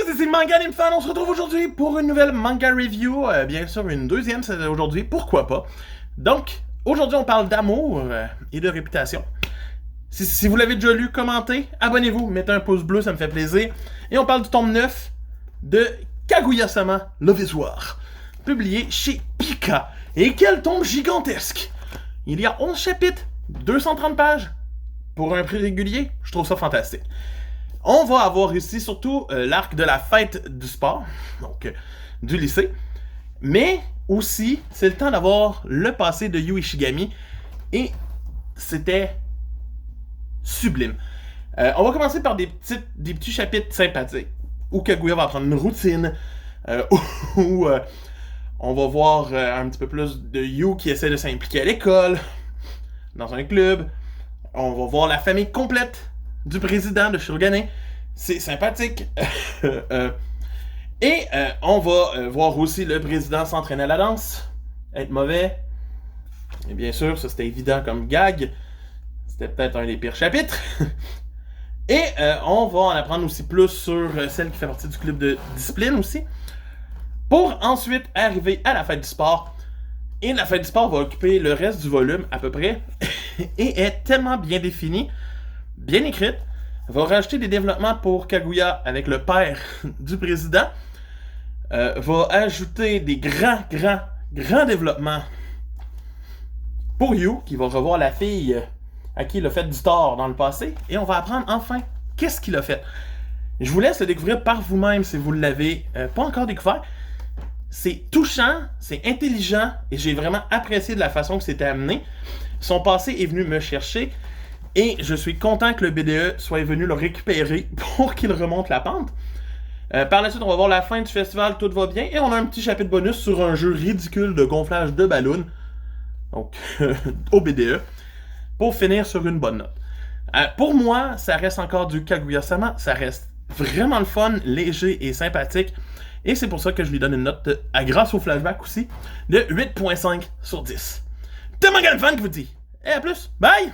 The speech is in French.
tous, ici Manga Anime Fan. On se retrouve aujourd'hui pour une nouvelle manga review. Bien sûr, une deuxième, c'est aujourd'hui, pourquoi pas. Donc, aujourd'hui, on parle d'amour et de réputation. Si vous l'avez déjà lu, commentez, abonnez-vous, mettez un pouce bleu, ça me fait plaisir. Et on parle du tome 9 de Kaguya-sama Love is War, publié chez Pika. Et quel tome gigantesque! Il y a 11 chapitres, 230 pages. Pour un prix régulier, je trouve ça fantastique. On va avoir ici surtout l'arc de la fête du sport, donc du lycée. Mais aussi, c'est le temps d'avoir le passé de Yu Ishigami. Et c'était sublime. On va commencer par des petits chapitres sympathiques. Où Kaguya va apprendre une routine. Où on va voir un petit peu plus de Yu qui essaie de s'impliquer à l'école. Dans un club. On va voir la famille complète du président de Shirogane. C'est sympathique. Et on va voir aussi le président s'entraîner à la danse. Être mauvais. Et bien sûr, ça c'était évident comme gag. C'était peut-être un des pires chapitres. Et on va en apprendre aussi plus sur celle qui fait partie du club de discipline aussi. Pour ensuite arriver à la fête du sport. Et la fête du sport va occuper le reste du volume à peu près. Et est tellement bien définie, bien écrite. Va rajouter des développements pour Kaguya avec le père du président. Va ajouter des grands développements pour Yu, qui va revoir la fille à qui il a fait du tort dans le passé. Et on va apprendre enfin qu'est-ce qu'il a fait. Je vous laisse le découvrir par vous-même si vous ne l'avez pas encore découvert. C'est touchant, c'est intelligent, et j'ai vraiment apprécié de la façon que c'était amené. Son passé est venu me chercher, et je suis content que le BDE soit venu le récupérer pour qu'il remonte la pente. Par la suite, on va voir la fin du festival, tout va bien, et on a un petit chapitre bonus sur un jeu ridicule de gonflage de ballons, donc au BDE, pour finir sur une bonne note. Pour moi, ça reste encore du Kaguya-sama, ça reste vraiment le fun, léger et sympathique. Et c'est pour ça que je lui donne une note, grâce au flashback aussi, de 8.5 sur 10. C'est Manga Anime Fan qui vous dit. Et à plus, bye!